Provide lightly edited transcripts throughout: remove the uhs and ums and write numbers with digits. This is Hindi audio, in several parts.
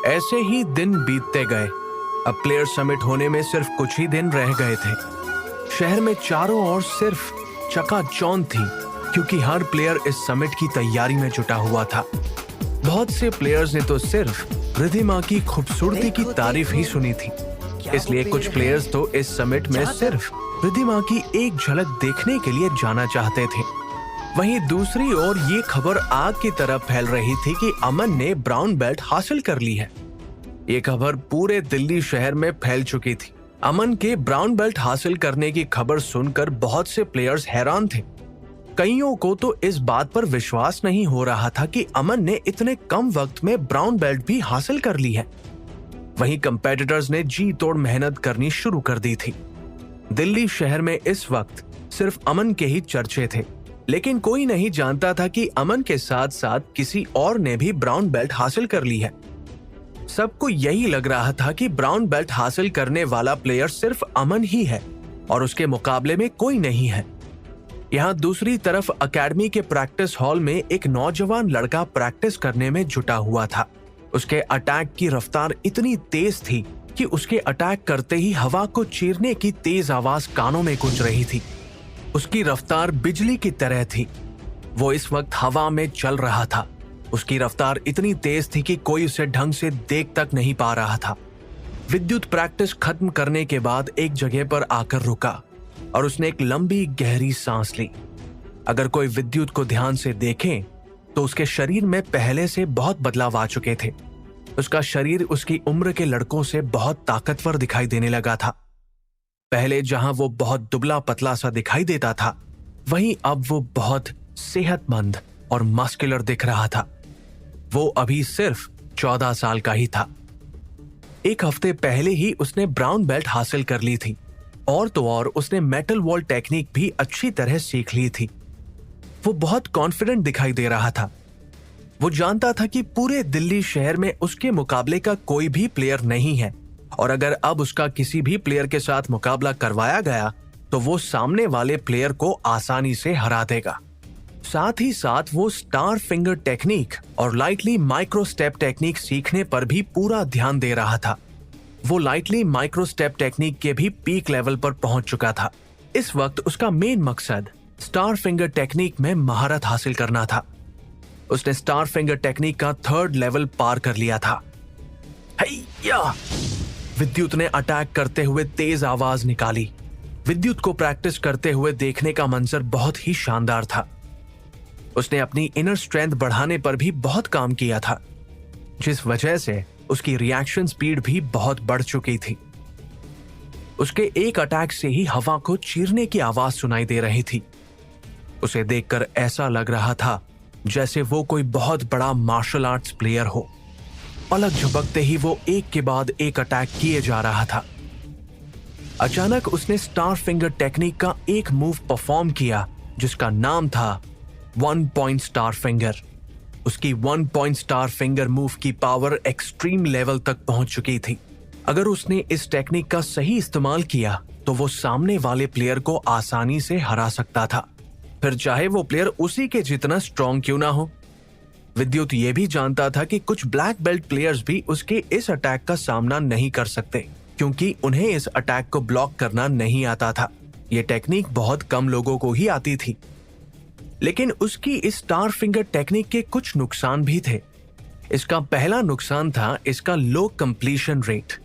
ऐसे ही दिन बीतते गए। अब प्लेयर समिट होने में सिर्फ कुछ ही दिन रह गए थे। शहर में चारों ओर सिर्फ चकाचौंध थी, क्योंकि हर प्लेयर इस समिट की तैयारी में जुटा हुआ था। बहुत से प्लेयर्स ने तो सिर्फ रिद्धिमा की खूबसूरती की तारीफ ही सुनी थी, इसलिए कुछ प्लेयर्स तो इस समिट में सिर्फ रिद्धिमा की एक झलक देखने के लिए जाना चाहते थे। वहीं दूसरी ओर ये खबर आग की तरह फैल रही थी कि अमन ने ब्राउन बेल्ट हासिल कर ली है। ये खबर पूरे दिल्ली शहर में फैल चुकी थी। अमन के ब्राउन बेल्ट हासिल करने की खबर सुनकर बहुत से प्लेयर्स हैरान थे। कईयों को तो इस बात पर विश्वास नहीं हो रहा था कि अमन ने इतने कम वक्त में ब्राउन बेल्ट भी हासिल कर ली है। वहीं कंपेटिटर्स ने जी तोड़ मेहनत करनी शुरू कर दी थी। दिल्ली शहर में इस वक्त सिर्फ अमन के ही चर्चे थे, लेकिन कोई नहीं जानता था कि अमन के साथ साथ किसी और ने भी ब्राउन बेल्ट हासिल कर ली है। सबको यही लग रहा था कि ब्राउन बेल्ट हासिल करने वाला प्लेयर सिर्फ अमन ही है और उसके मुकाबले में कोई नहीं है। यहाँ दूसरी तरफ एकेडमी के प्रैक्टिस हॉल में एक नौजवान लड़का प्रैक्टिस करने में जुटा हुआ था। उसके अटैक की रफ्तार इतनी तेज थी कि उसके अटैक करते ही हवा को चीरने की तेज आवाज कानों में गूंज रही थी। उसकी रफ्तार बिजली की तरह थी। वो इस वक्त हवा में चल रहा था। उसकी रफ्तार इतनी तेज थी कि कोई उसे ढंग से देख तक नहीं पा रहा था। विद्युत प्रैक्टिस खत्म करने के बाद एक जगह पर आकर रुका और उसने एक लंबी गहरी सांस ली। अगर कोई विद्युत को ध्यान से देखे तो उसके शरीर में पहले से बहुत बदलाव आ चुके थे। उसका शरीर उसकी उम्र के लड़कों से बहुत ताकतवर दिखाई देने लगा था। पहले जहां वो बहुत दुबला पतला सा दिखाई देता था, वहीं अब वो बहुत सेहतमंद और मस्कुलर दिख रहा था। वो अभी सिर्फ 14 साल का ही था। एक हफ्ते पहले ही उसने ब्राउन बेल्ट हासिल कर ली थी और तो और उसने मेटल वॉल टेक्निक भी अच्छी तरह सीख ली थी। वो बहुत कॉन्फिडेंट दिखाई दे रहा था। वो जानता था कि पूरे दिल्ली शहर में उसके मुकाबले का कोई भी प्लेयर नहीं है और अगर अब उसका किसी भी प्लेयर के साथ मुकाबला करवाया गया तो वो सामने वाले प्लेयर को आसानी से हरा देगा। साथ ही साथ वो स्टार फिंगर टेक्निक और लाइटली माइक्रो स्टेप टेक्निक सीखने पर भी पूरा ध्यान दे रहा था। वो लाइटली माइक्रो स्टेप टेक्निक के भी पीक लेवल पर पहुंच चुका था। इस वक्त उसका मेन मकसद स्टार फिंगर टेक्निक में महारत हासिल करना था। उसने स्टार फिंगर टेक्निक का 3rd लेवल पार कर लिया था। हैया! विद्युत ने अटैक करते हुए तेज आवाज निकाली। विद्युत को प्रैक्टिस करते हुए देखने का मंजर बहुत ही शानदार था। उसने अपनी इनर स्ट्रेंथ बढ़ाने पर भी बहुत काम किया था, जिस वजह से उसकी रिएक्शन स्पीड भी बहुत बढ़ चुकी थी। उसके एक अटैक से ही हवा को चीरने की आवाज सुनाई दे रही थी। उसे देखकर ऐसा लग रहा था जैसे वो कोई बहुत बड़ा मार्शल आर्ट्स प्लेयर हो। पलक झपकते ही वो एक के बाद एक अटैक किए जा रहा था। अचानक उसने स्टार फिंगर टेक्निक का एक मूव परफॉर्म किया जिसका नाम था 1 पॉइंट स्टार फिंगर। उसकी 1 पॉइंट स्टार फिंगर मूव की पावर एक्सट्रीम लेवल तक पहुंच चुकी थी। अगर उसने इस टेक्निक का सही इस्तेमाल किया तो वो सामने वाले प्लेयर को आसानी से हरा सकता था, फिर चाहे वो प्लेयर उसी के जितना स्ट्रॉन्ग क्यों ना हो। विद्युत ये भी जानता था कि कुछ ब्लैक बेल्ट प्लेयर्स भी उसके इस अटैक का सामना नहीं कर सकते, क्योंकि उन्हें इस अटैक को ब्लॉक करना नहीं आता था। ये टेक्निक बहुत कम लोगों को ही आती थी। लेकिन उसकी इस स्टार फिंगर टेक्निक के कुछ नुकसान भी थे। इसका पहला नुकसान था इसका लो कंप्लीशन रेट।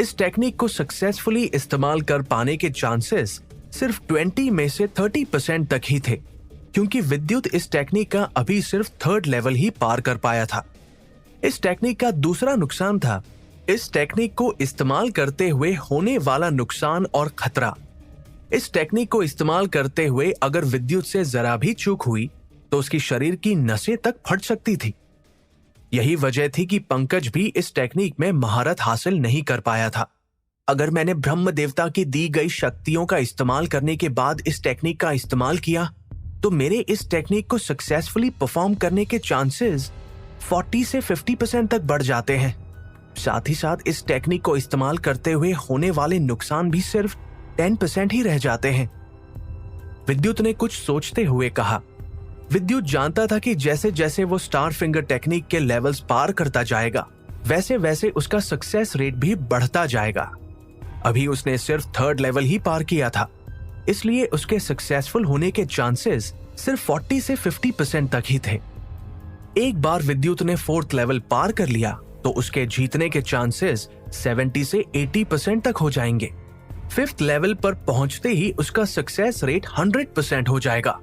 इस टेक्निक को सक्सेसफुली इस्तेमाल कर पाने के चांसेस सिर्फ 20 में से 30% तक ही थे, क्योंकि विद्युत इस टेक्निक का अभी सिर्फ 3rd लेवल ही पार कर पाया था। इस टेक्निक का दूसरा नुकसान था इस टेक्निक को इस्तेमाल करते हुए होने वाला नुकसान और खतरा। इस टेक्निक को इस्तेमाल करते हुए अगर विद्युत से जरा भी चूक हुई तो उसकी शरीर की नसें तक फट सकती थी। यही वजह थी कि पंकज भी इस टेक्निक में महारत हासिल नहीं कर पाया था। अगर मैंने ब्रह्म देवता की दी गई शक्तियों का इस्तेमाल करने के बाद इस टेक्निक का इस्तेमाल किया तो मेरे इस टेक्निक को सक्सेसफुली परफॉर्म करने के चांसेस 40 से 50% तक बढ़ जाते हैं। साथ ही साथ इस टेक्निक को इस्तेमाल करते हुए होने वाले नुकसान भी सिर्फ 10% ही रह जाते हैं। विद्युत ने कुछ सोचते हुए कहा। विद्युत जानता था कि जैसे जैसे वो स्टार फिंगर टेक्निक के लेवल्स पार करता जाएगा वैसे वैसे उसका सक्सेस रेट भी बढ़ता जाएगा। अभी उसने सिर्फ 3rd लेवल ही पार किया था, इसलिए उसके सक्सेसफुल होने के चांसेस सिर्फ 40 से 50% तक ही थे। एक बार विद्युत ने 4th लेवल पार कर लिया तो उसके जीतने के चांसेस 70 से 80% तक हो जाएंगे। 5th लेवल पर पहुंचते ही उसका सक्सेस रेट 100% हो जाएगा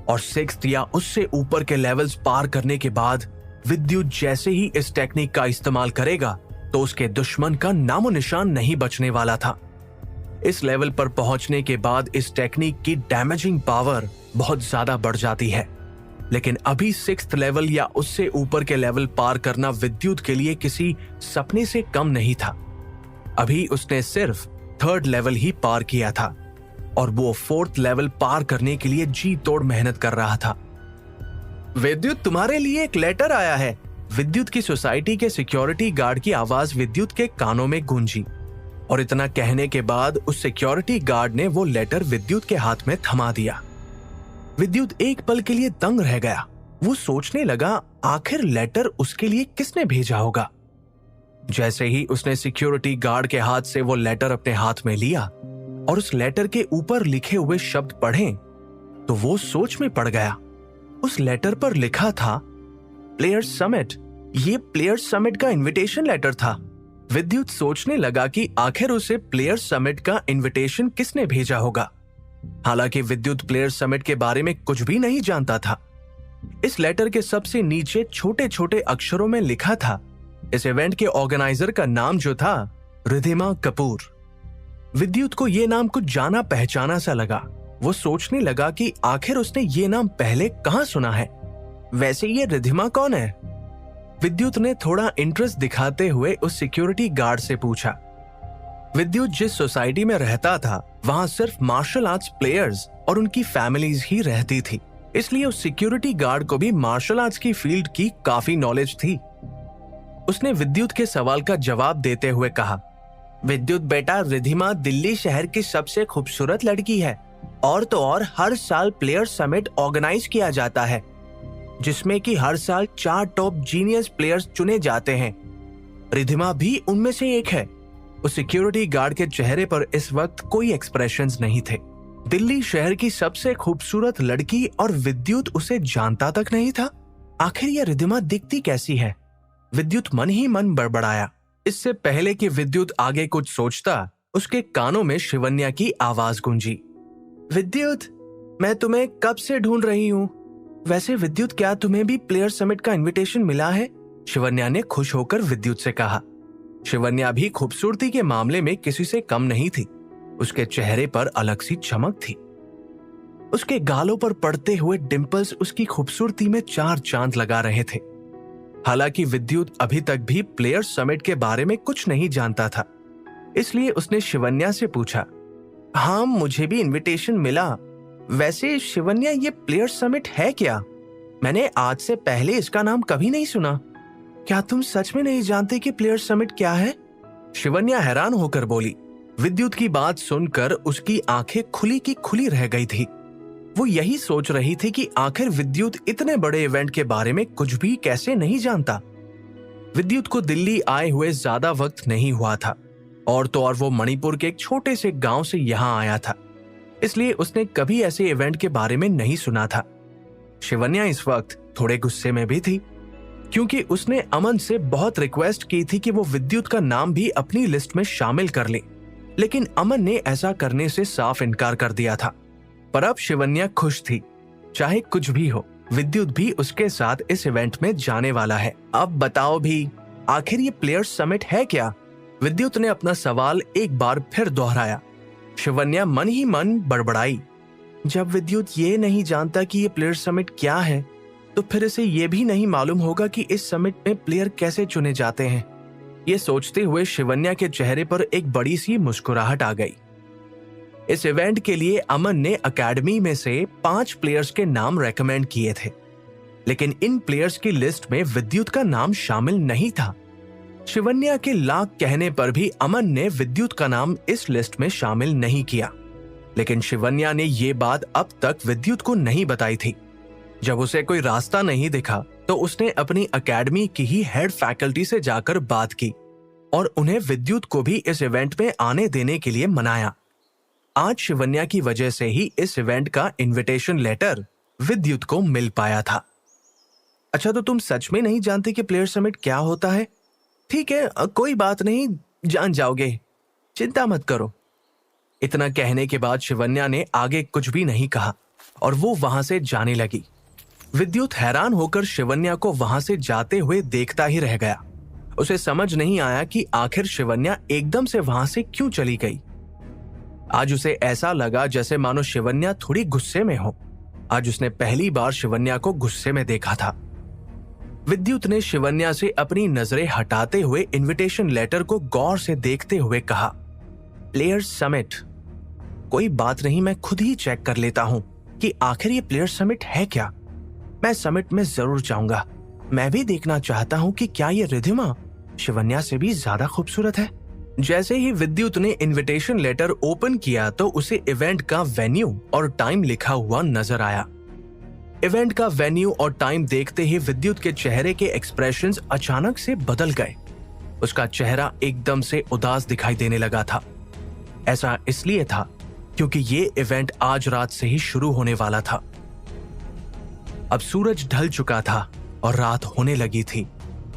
और 6th या उससे ऊपर के लेवल्स पार करने के बाद विद्युत जैसे ही इस टेक्निक का इस्तेमाल करेगा तो उसके दुश्मन का नामो निशान नहीं बचने वाला था। इस लेवल पर पहुंचने के बाद इस टेक्निक की डैमेजिंग पावर बहुत ज्यादा बढ़ जाती है, लेकिन अभी 6th लेवल या उससे ऊपर के लेवल पार करना विद्युत के लिए किसी सपने से कम नहीं था। अभी उसने सिर्फ 3rd लेवल ही पार किया था और वो 4th लेवल पार करने के लिए जी तोड़ मेहनत कर रहा था। विद्युत, तुम्हारे लिए एक लेटर आया है। विद्युत की सोसाइटी के सिक्योरिटी गार्ड की आवाज विद्युत के कानों में गूंजी और इतना कहने के बाद उस सिक्योरिटी गार्ड ने वो लेटर विद्युत के हाथ में थमा दिया। विद्युत एक पल के लिए दंग रह गया। वो सोचने लगा आखिर लेटर उसके लिए किसने भेजा होगा। जैसे ही उसने सिक्योरिटी गार्ड के हाथ से वो लेटर अपने हाथ में लिया और उस लेटर के ऊपर लिखे हुए शब्द पढ़े तो वो सोच में पड़ गया। उस लेटर पर लिखा था प्लेयर्स समिट। ये प्लेयर्स समिट का इनविटेशन लेटर था। विद्युत सोचने लगा कि आखिर उसे प्लेयर्स समिट का इनविटेशन किसने भेजा होगा। हालांकि विद्युत प्लेयर्स समिट के बारे में कुछ भी नहीं जानता था। इस लेटर के सबसे नीचे छोटे छोटे अक्षरों में लिखा था इस इवेंट के ऑर्गेनाइजर का नाम जो था रिधिमा कपूर। विद्युत को यह नाम कुछ जाना पहचाना सा लगा। वो सोचने लगा कि आखिर उसने ये नाम पहले कहां सुना है। वैसे ये रिधिमा कौन है? विद्युत ने थोड़ा इंटरेस्ट दिखाते हुए उस सिक्योरिटी गार्ड से पूछा। विद्युत जिस सोसाइटी में रहता था वहां सिर्फ मार्शल आर्ट्स प्लेयर्स और उनकी फैमिलीज ही रहती थी, इसलिए उस सिक्योरिटी गार्ड को भी मार्शल आर्ट्स की फील्ड की काफी नॉलेज थी। उसने विद्युत के सवाल का जवाब देते हुए कहा, विद्युत बेटा, रिधिमा दिल्ली शहर की सबसे खूबसूरत लड़की है और तो और हर साल प्लेयर्स समिट ऑर्गेनाइज किया जाता है जिसमें कि हर साल 4 टॉप जीनियस प्लेयर्स चुने जाते हैं। रिधिमा भी उनमें से एक है। उस सिक्योरिटी गार्ड के चेहरे पर इस वक्त कोई एक्सप्रेशंस नहीं थे। दिल्ली शहर की सबसे खूबसूरत लड़की और विद्युत उसे जानता तक नहीं था। आखिर यह रिधिमा दिखती कैसी है? विद्युत मन ही मन बड़बड़ाया। इससे पहले कि विद्युत आगे कुछ सोचता, उसके कानों में शिवन्या की आवाज गूंजी। विद्युत, मैं तुम्हें कब से ढूंढ रही हूँ। वैसे विद्युत, क्या तुम्हें भी प्लेयर समिट का इनविटेशन मिला है? शिवन्या ने खुश होकर विद्युत से कहा। शिवन्या भी खूबसूरती के मामले में किसी से कम नहीं थी। उसके चेहरे पर अलग सी चमक थी। उसके गालों पर पड़ते हुए डिंपल्स उसकी खूबसूरती में 4 चांद लगा रहे थे। हालांकि विद्युत अभी तक भी प्लेयर समिट के बारे में कुछ नहीं जानता था, इसलिए उसने शिवन्या से पूछा, हाँ, मुझे भी इनविटेशन मिला। वैसे शिवन्या, ये प्लेयर समिट है क्या? मैंने आज से पहले इसका नाम कभी नहीं सुना। क्या तुम सच में नहीं जानते कि प्लेयर समिट क्या है? शिवन्या हैरान होकर बोली। विद्युत की बात सुनकर उसकी आंखें खुली की खुली रह गई थी। वो यही सोच रही थी कि आखिर विद्युत इतने बड़े इवेंट के बारे में कुछ भी कैसे नहीं जानता। विद्युत को दिल्ली आए हुए ज्यादा वक्त नहीं हुआ था और तो और वो मणिपुर के एक छोटे से गांव से यहाँ आया था, इसलिए उसने कभी ऐसे इवेंट के बारे में नहीं सुना था। शिवन्या इस वक्त थोड़े गुस्से में भी थी क्योंकि उसने अमन से बहुत रिक्वेस्ट की थी कि वो विद्युत का नाम भी अपनी लिस्ट में शामिल कर ले, लेकिन अमन ने ऐसा करने से साफ इनकार कर दिया था। पर अब शिवन्या खुश थी। चाहे कुछ भी हो, विद्युत भी उसके साथ इस इवेंट में जाने वाला है। अब बताओ भी, आखिर ये प्लेयर्स समिट है क्या? विद्युत ने अपना सवाल एक बार फिर दोहराया। शिवन्या मन ही मन बड़बड़ाई। जब विद्युत ये नहीं जानता कि ये प्लेयर समिट क्या है, तो फिर इसे ये भी नहीं मालूम होगा कि इस समिट में प्लेयर कैसे चुने जाते हैं। ये सोचते हुए शिवन्या के चेहरे पर एक बड़ी सी मुस्कुराहट आ गई। इस इवेंट के लिए अमन ने एकेडमी में से 5 प्लेयर्स के नाम रेकमेंड किए थे, लेकिन इन प्लेयर्स की लिस्ट में विद्युत का नाम शामिल नहीं था। शिवन्या के लाख कहने पर भी अमन ने विद्युत का नाम इस लिस्ट में शामिल नहीं किया, लेकिन शिवन्या ने ये बात अब तक विद्युत को नहीं बताई थी। जब उसे कोई रास्ता नहीं दिखा तो उसने अपनी एकेडमी की ही हेड फैकल्टी से जाकर बात की और उन्हें विद्युत को भी इस इवेंट में आने देने के लिए मनाया। आज शिवन्या की वजह से ही इस इवेंट का इनविटेशन लेटर विद्युत को मिल पाया था। अच्छा, तो तुम सच में नहीं जानते कि प्लेयर समिट क्या होता है? ठीक है, कोई बात नहीं, जान जाओगे, चिंता मत करो। इतना कहने के बाद शिवन्या ने आगे कुछ भी नहीं कहा और वो वहां से जाने लगी। विद्युत हैरान होकर शिवन्या को वहां से जाते हुए देखता ही रह गया। उसे समझ नहीं आया कि आखिर शिवन्या एकदम से वहां से क्यों चली गई। आज उसे ऐसा लगा जैसे मानो शिवन्या थोड़ी गुस्से में हो। आज उसने पहली बार शिवन्या को गुस्से में देखा था। विद्युत ने शिवन्या से अपनी नजरें हटाते हुए इनविटेशन लेटर को गौर से देखते हुए कहा, प्लेयर्स समिट, कोई बात नहीं, मैं खुद ही चेक कर लेता हूं कि आखिर ये प्लेयर समिट है क्या। मैं समिट में जरूर जाऊंगा। मैं भी देखना चाहता हूं कि क्या ये रिधिमा शिवन्या से भी ज्यादा खूबसूरत है। जैसे ही विद्युत ने इनविटेशन लेटर ओपन किया तो उसे इवेंट का वेन्यू और टाइम लिखा हुआ नजर आया। इवेंट का वेन्यू और टाइम देखते ही विद्युत के चेहरे के एक्सप्रेशंस अचानक से बदल गए। उसका चेहरा एकदम से उदास दिखाई देने लगा था। ऐसा इसलिए था क्योंकि ये इवेंट आज रात से ही शुरू होने वाला था। अब सूरज ढल चुका था और रात होने लगी थी।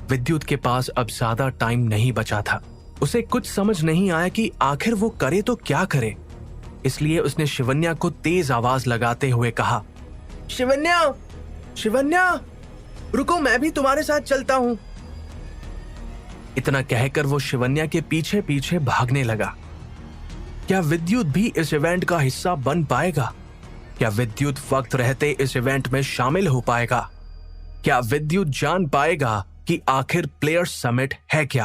विद्युत के पास अब ज्यादा टाइम नहीं बचा था। उसे कुछ समझ नहीं आया कि आखिर वो करे तो क्या करे। इसलिए उसने शिवन्या को तेज आवाज लगाते हुए कहा, शिवन्या, शिवन्या, रुको, मैं भी तुम्हारे साथ चलता हूं। इतना कहकर वो शिवन्या के पीछे पीछे भागने लगा। क्या विद्युत भी इस इवेंट का हिस्सा बन पाएगा? क्या विद्युत वक्त रहते इस इवेंट में शामिल हो पाएगा? क्या विद्युत जान पाएगा कि आखिर प्लेयर समिट है क्या?